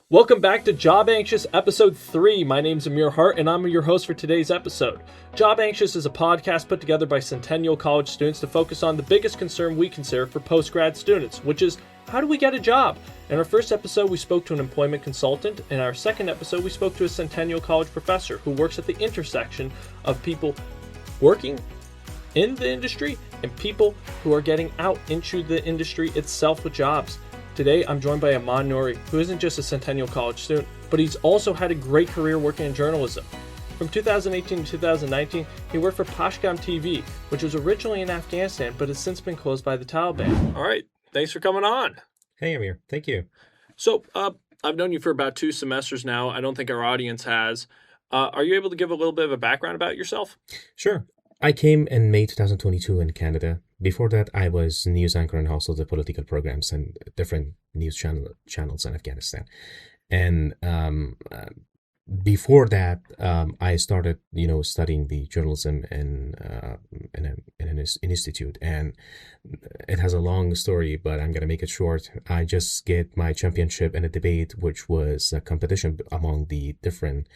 Welcome back to Job Anxious Episode 3. My name's Amir Hart, and I'm your host for today's episode. Job Anxious is a podcast put together by Centennial College students to focus on the biggest concern we consider for post-grad students, which is, how do we get a job? In our first episode, we spoke to an employment consultant. In our second episode, we spoke to a Centennial College professor who works at the intersection of people working in the industry and people who are getting out into the industry itself with jobs. Today, I'm joined by Eman Noori, who isn't just a Centennial College student, but he's also had a great career working in journalism. From 2018 to 2019, he worked for Pashgam TV, which was originally in Afghanistan, but has since been closed by the Taliban. All right, thanks for coming on. Hey, Amir. Thank you. So, I've known you for about 2 semesters now. I don't think our audience has. Are you able to give a little bit of a background about yourself? Sure. I came in May 2022 in Canada. Before that, I was news anchor and host of the political programs and different news channels in Afghanistan. And before that, I started, studying the journalism in an institute. And it has a long story, but I'm going to make it short. I just get my championship in a debate, which was a competition among the different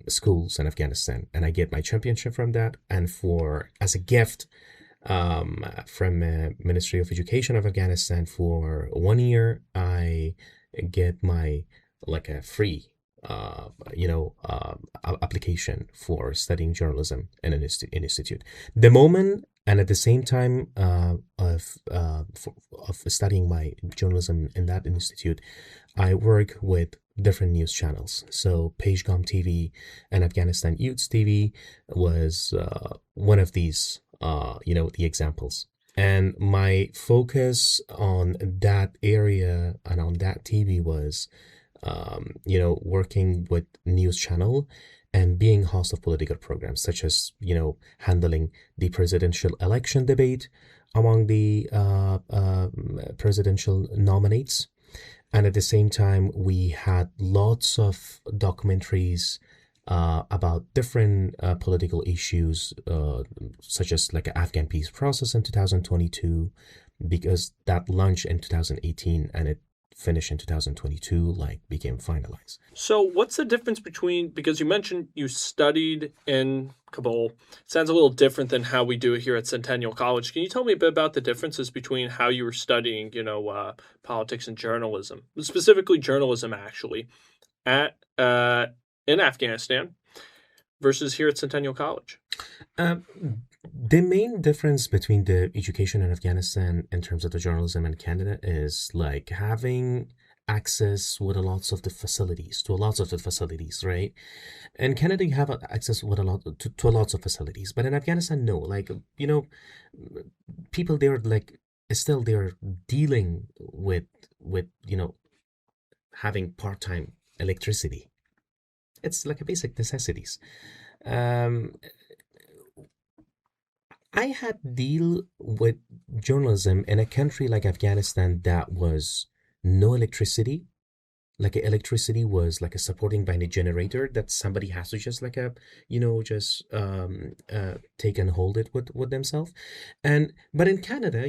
schools in Afghanistan, and I get my championship from that. And as a gift from Ministry of Education of Afghanistan, for 1 year I get my a free application for studying journalism in an institute. The moment and at the same time of studying my journalism in that institute, I work with different news channels. So Pashgam TV and Afghanistan Youth TV was one of these, the examples. And my focus on that area and on that TV was, working with news channel and being host of political programs, such as, handling the presidential election debate among the presidential nominates. And at the same time, we had lots of documentaries about different political issues, such as like an Afghan peace process in 2022, because that launched in 2018 and it finished in 2022, became finalized. So what's the difference between, because you mentioned you studied in Kabul, sounds a little different than how we do it here at Centennial College. Can you tell me a bit about the differences between how you were studying, politics and journalism, specifically journalism actually, in Afghanistan versus here at Centennial College? The main difference between the education in Afghanistan in terms of the journalism in Canada is having access with lots of the facilities, right? In Canada, you have access with to lots of facilities, but in Afghanistan, no. People there still they're dealing with having part-time electricity. It's like a basic necessities. I had deal with journalism in a country like Afghanistan that was no electricity. Electricity was supporting by a generator that somebody has to just take and hold it with themselves. But in Canada,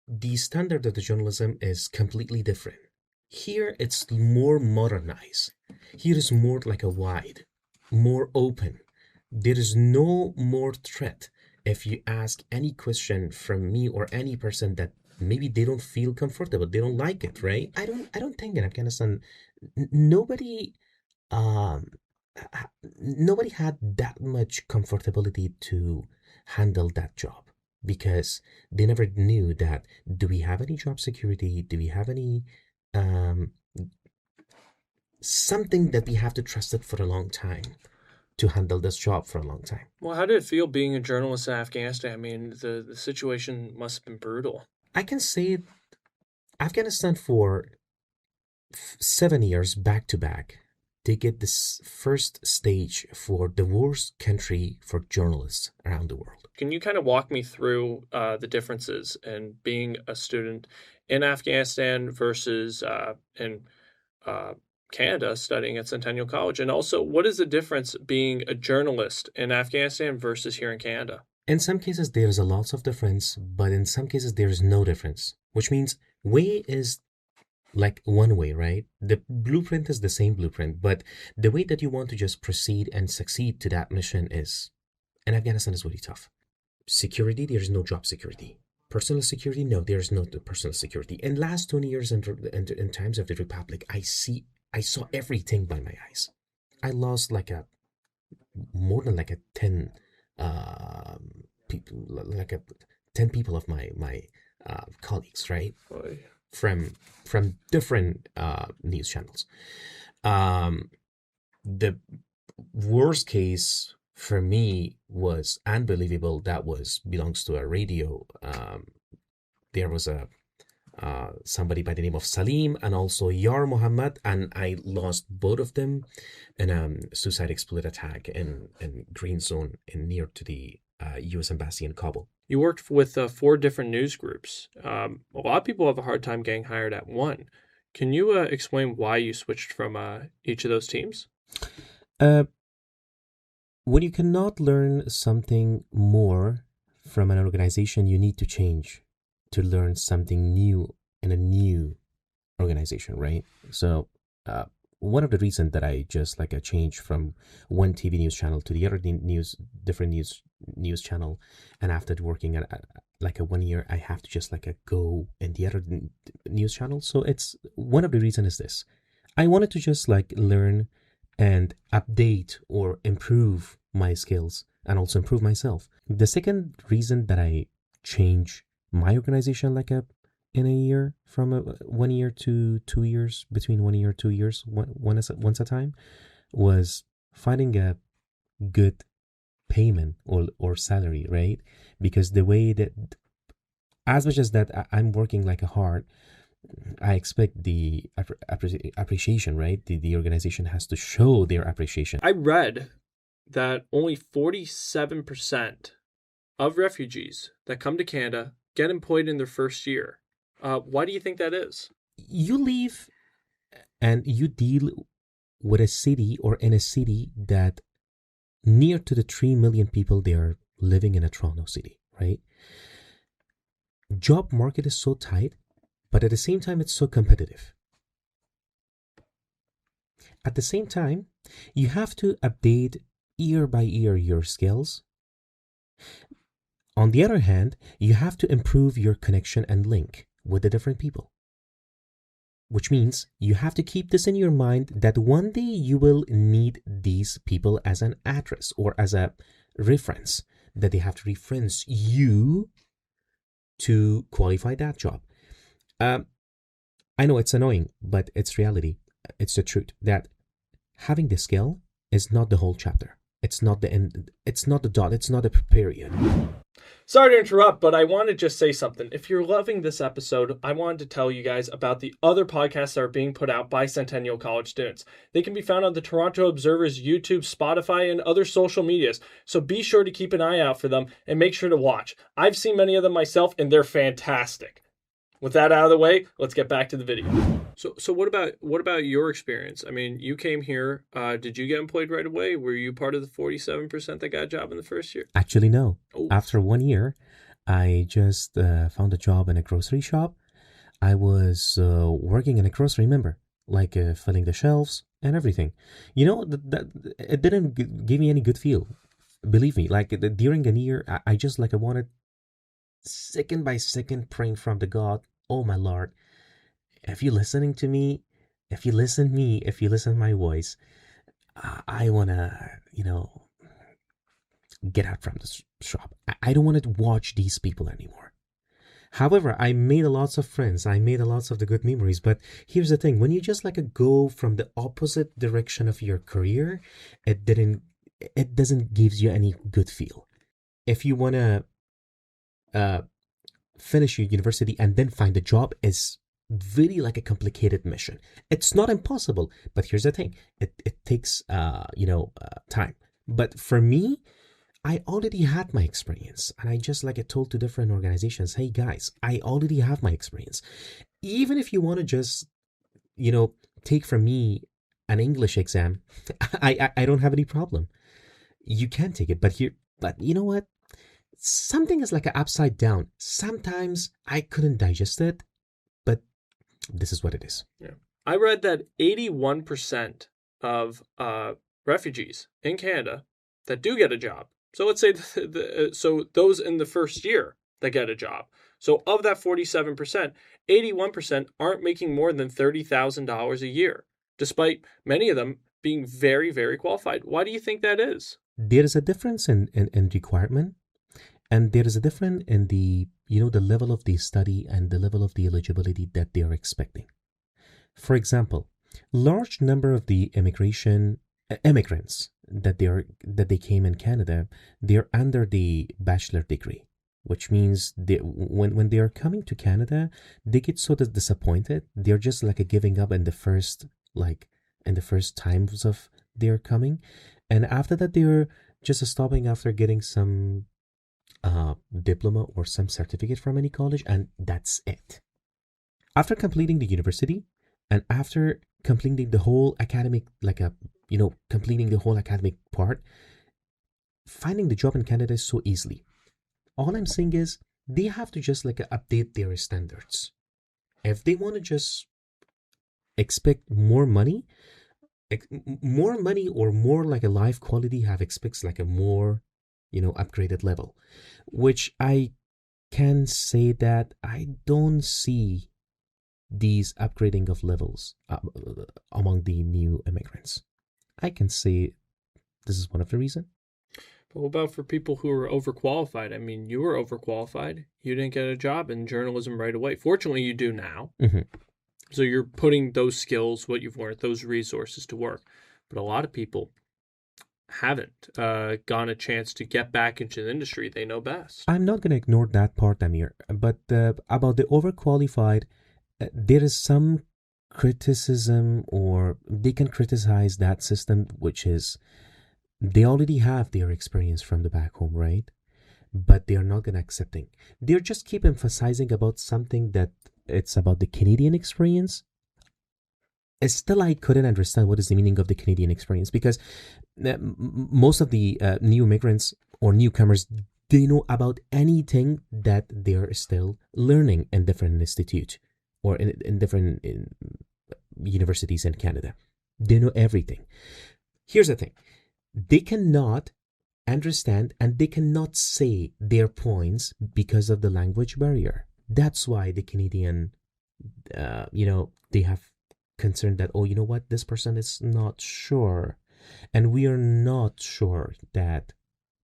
the standard of the journalism is completely different. Here it's more modernized. Here is more wide, more open. There is no more threat. If you ask any question from me or any person that maybe they don't feel comfortable, they don't like it, right? I don't think in Afghanistan nobody had that much comfortability to handle that job, because they never knew that, do we have any job security? Do we have any something that we have to trust it for a long time to handle this job for a long time? Well, how did it feel being a journalist in Afghanistan? I mean, the situation must have been brutal. I can say Afghanistan for 7 years back to back, they get this first stage for the worst country for journalists around the world. Can you kind of walk me through the differences in being a student in Afghanistan versus in Canada studying at Centennial College? And also, what is the difference being a journalist in Afghanistan versus here in Canada? In some cases, there's a lot of difference, but in some cases, there is no difference, which means way is like one way, right? The blueprint is the same blueprint, but the way that you want to just proceed and succeed to that mission is, in Afghanistan, is really tough. Security, there's no job security. Personal security, no, there's no personal security. In last 20 years in times of the Republic, I saw everything by my eyes. I lost like a more than like a 10 people, like a 10 people of my colleagues, right? Boy. From different news channels. The worst case for me was unbelievable. That was belongs to a radio. There was a somebody by the name of Salim and also Yar Muhammad, and I lost both of them in a suicide exploit attack in Green Zone in near to the U.S. Embassy in Kabul. You worked with 4 different news groups. A lot of people have a hard time getting hired at one. Can you explain why you switched from each of those teams? When you cannot learn something more from an organization, you need to change to learn something new in a new organization, right? So one of the reasons that I just like a change from one TV news channel to the other different news channel, and after working at like a 1 year, I have to just like a go in the other news channel. So it's one of the reasons is this: I wanted to just like learn and update or improve my skills and also improve myself. The second reason that I change my organization like in a year from 1 year to 2 years, between 1 year 2 years, once a time, was finding a good payment or salary, right? Because the way that, as much as that I'm working like a hard, I expect the appreciation, right? The organization has to show their appreciation. I read that only 47% of refugees that come to Canada get employed in their first year. Why do you think that is? You leave and you deal with a city or in a city that near to the 3 million people they are living in a Toronto city, right? Job market is so tight, but at the same time, it's so competitive. At the same time, you have to update year by year your skills. On the other hand, you have to improve your connection and link with the different people. Which means you have to keep this in your mind that one day you will need these people as an address or as a reference, that they have to reference you to qualify that job. I know it's annoying, but it's reality. It's the truth that having the skill is not the whole chapter. It's not the end. It's not the dot. It's not a period. Sorry to interrupt, but I want to just say something. If you're loving this episode, I wanted to tell you guys about the other podcasts that are being put out by Centennial College students. They can be found on the Toronto Observer's YouTube, Spotify, and other social medias. So be sure to keep an eye out for them and make sure to watch. I've seen many of them myself, and they're fantastic. With that out of the way, let's get back to the video. So what about your experience? I mean, you came here. Did you get employed right away? Were you part of the 47% that got a job in the first year? Actually, no. Oh. After 1 year, I just found a job in a grocery shop. I was working in a grocery, remember, like filling the shelves and everything. You know, that it didn't give me any good feel. Believe me, like during a year, I just like I wanted second by second praying from the God, oh my Lord, if you're listening to me, if you listen to my voice, I want to, get out from this shop. I don't want to watch these people anymore. However, I made a lots of friends. I made a lots of the good memories. But here's the thing. When you just like go from the opposite direction of your career, it doesn't give you any good feel. If you want to finish your university and then find a job is very like a complicated mission. It's not impossible, but here's the thing: it takes time. But for me, I already had my experience, and I just like I told to different organizations, hey guys, I already have my experience. Even if you want to just take from me an English exam, I don't have any problem. You can take it, but you know what? Something is like an upside down. Sometimes I couldn't digest it, but this is what it is. Yeah. I read that 81% of refugees in Canada that do get a job. So let's say so those in the first year that get a job. So of that 47%, 81% aren't making more than $30,000 a year, despite many of them being very, very qualified. Why do you think that is? There is a difference in requirement, and there is a difference in the the level of the study and the level of the eligibility that they are expecting. For example, large number of the immigrants that they came in Canada, they're under the bachelor degree, which means when they are coming to Canada, they get so disappointed. They're just like giving up in the first times of their coming, and after that they're just stopping after getting some diploma or some certificate from any college, and that's it. After completing the university and after completing the whole academic, completing the whole academic part, finding the job in Canada is so easily. All I'm saying is they have to just update their standards. If they want to just expect more money or more like a life quality, expects like a more upgraded level, which I can say that I don't see these upgrading of levels among the new immigrants. I can say this is one of the reasons. But what about for people who are overqualified? I mean, you were overqualified. You didn't get a job in journalism right away. Fortunately, you do now. Mm-hmm. So you're putting those skills, what you've learned, those resources to work. But a lot of people haven't gotten a chance to get back into the industry. They know best. I'm not going to ignore that part, Amir. But about the overqualified, there is some criticism, or they can criticize that system, which is they already have their experience from the back home, right? But they are not going to accepting. They're just keep emphasizing about something that it's about the Canadian experience. Still, I couldn't understand what is the meaning of the Canadian experience, because most of the new immigrants or newcomers, they know about anything that they're still learning in different institutes or in different universities in Canada. They know everything. Here's the thing. They cannot understand and they cannot say their points because of the language barrier. That's why the Canadian, they have concern that, this person is not sure. And we are not sure that,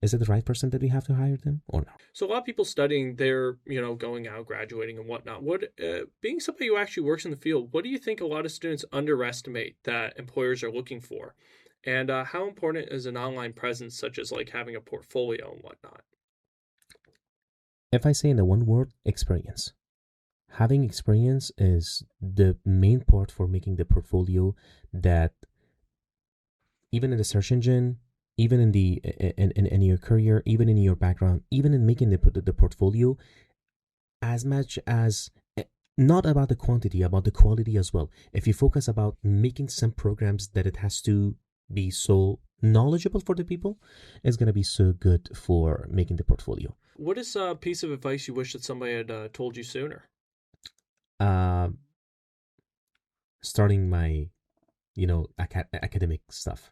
is it the right person that we have to hire them or not? So a lot of people studying, they're, going out, graduating and whatnot. Being somebody who actually works in the field, what do you think a lot of students underestimate that employers are looking for? And how important is an online presence, such as having a portfolio and whatnot? If I say in the one word, experience. Having experience is the main part for making the portfolio, that even in the search engine, even in your career, even in your background, even in making the portfolio, as much as not about the quantity, about the quality as well. If you focus about making some programs that it has to be so knowledgeable for the people, it's going to be so good for making the portfolio. What is a piece of advice you wish that somebody had told you sooner? Starting my, academic stuff.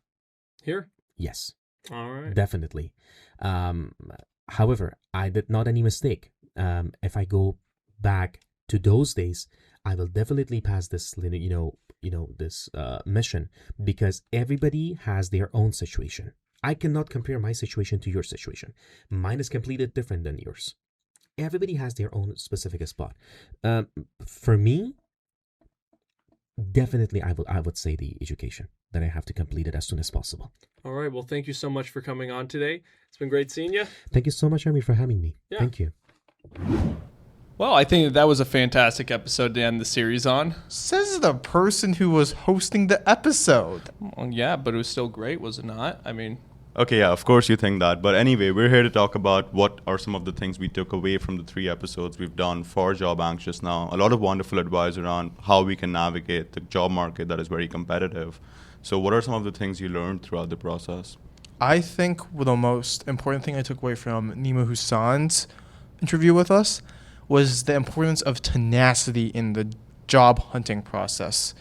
Here? Yes. All right. Definitely. However, I did not any mistake. If I go back to those days, I will definitely pass this, this mission, because everybody has their own situation. I cannot compare my situation to your situation. Mine is completely different than yours. Everybody has their own specific spot. For me, definitely, I would say the education that I have to complete it as soon as possible. All right. Well, thank you so much for coming on today. It's been great seeing you. Thank you so much, Ami, for having me. Yeah. Thank you. Well, I think that was a fantastic episode to end the series on. Says the person who was hosting the episode. Well, yeah, but it was still great, was it not? I mean... Okay, yeah, of course you think that. But anyway, we're here to talk about what are some of the things we took away from the 3 episodes we've done for Job Anxious now. A lot of wonderful advice around how we can navigate the job market that is very competitive. So what are some of the things you learned throughout the process? I think the most important thing I took away from Nima Hassan's interview with us was the importance of tenacity in the job hunting process.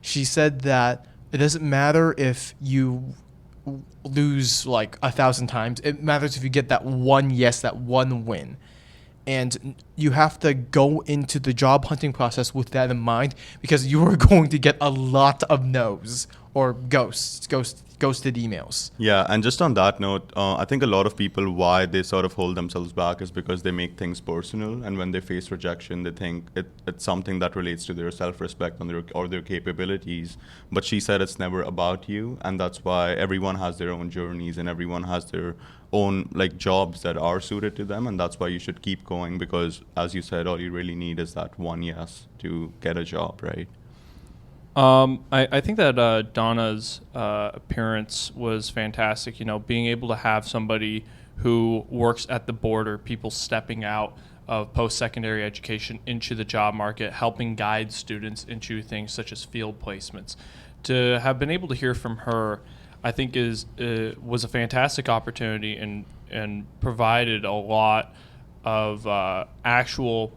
She said that it doesn't matter if you lose like 1,000 times. It matters if you get that one yes, that one win. And you have to go into the job hunting process with that in mind, because you are going to get a lot of no's or ghosted emails. Yeah, and just on that note, I think a lot of people, why they sort of hold themselves back is because they make things personal, and when they face rejection, they think it's something that relates to their self-respect or their capabilities. But she said it's never about you, and that's why everyone has their own journeys and everyone has their own like jobs that are suited to them, and that's why you should keep going, because as you said, all you really need is that one yes to get a job, right? I think that Donna's appearance was fantastic. You know, being able to have somebody who works at the border, people stepping out of post-secondary education into the job market, helping guide students into things such as field placements. To have been able to hear from her, I think was a fantastic opportunity and provided a lot of actual,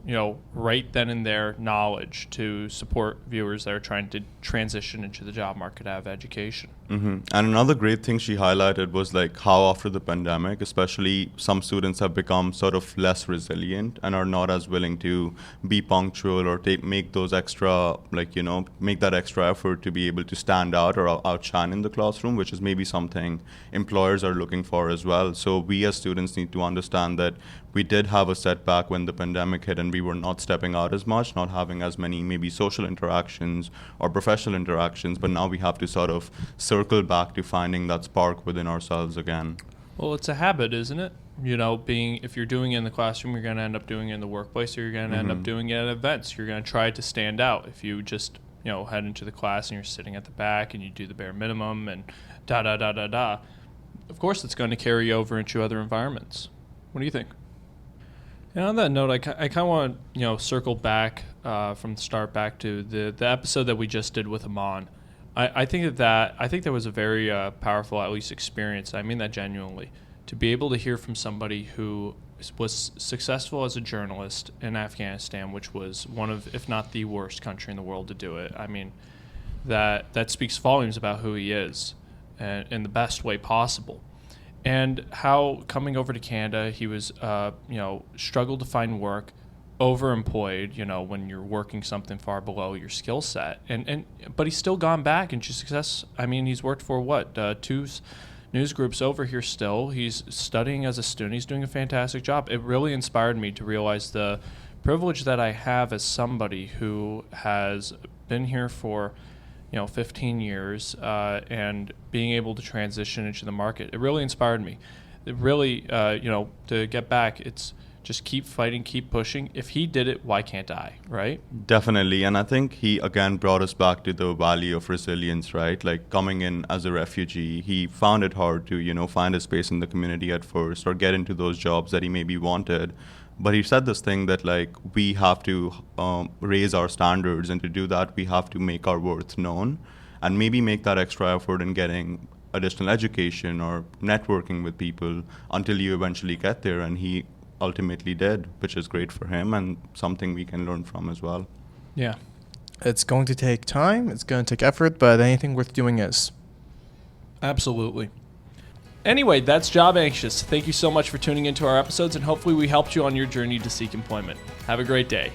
right then and there knowledge to support viewers that are trying to transition into the job market out of education. Mm-hmm. And another great thing she highlighted was like how after the pandemic, especially some students have become sort of less resilient and are not as willing to be punctual or make those extra, make that extra effort to be able to stand out or outshine in the classroom, which is maybe something employers are looking for as well. So we as students need to understand that we did have a setback when the pandemic hit and we were not stepping out as much, not having as many maybe social interactions or professional interactions, but now we have to sort of circle back to finding that spark within ourselves again. Well, it's a habit, isn't it? If you're doing it in the classroom, you're going to end up doing it in the workplace, or you're going to end up doing it at events. You're going to try to stand out. If you just, head into the class and you're sitting at the back and you do the bare minimum and of course it's going to carry over into other environments. What do you think? And on that note, I kind of want to circle back from the start back to the episode that we just did with Eman. I think that was a very powerful, at least, experience. I mean that genuinely. To be able to hear from somebody who was successful as a journalist in Afghanistan, which was one of, if not the worst country in the world to do it. I mean, that speaks volumes about who he is, and in the best way possible. And how coming over to Canada, he was, struggled to find work, overemployed, when you're working something far below your skill set. But he's still gone back into success. I mean, he's worked for 2 news groups over here still. He's studying as a student. He's doing a fantastic job. It really inspired me to realize the privilege that I have as somebody who has been here for 15 years, and being able to transition into the market. It really inspired me. It really, to get back, it's just keep fighting, keep pushing. If he did it, why can't I, right? Definitely. And I think he, again, brought us back to the value of resilience, right? Like coming in as a refugee, he found it hard to, find a space in the community at first or get into those jobs that he maybe wanted. But he said this thing that we have to raise our standards, and to do that we have to make our worth known and maybe make that extra effort in getting additional education or networking with people until you eventually get there. And he ultimately did, which is great for him and something we can learn from as well. Yeah. It's going to take time, it's going to take effort, but anything worth doing is. Absolutely. Anyway, that's Job Anxious. Thank you so much for tuning into our episodes, and hopefully we helped you on your journey to seek employment. Have a great day.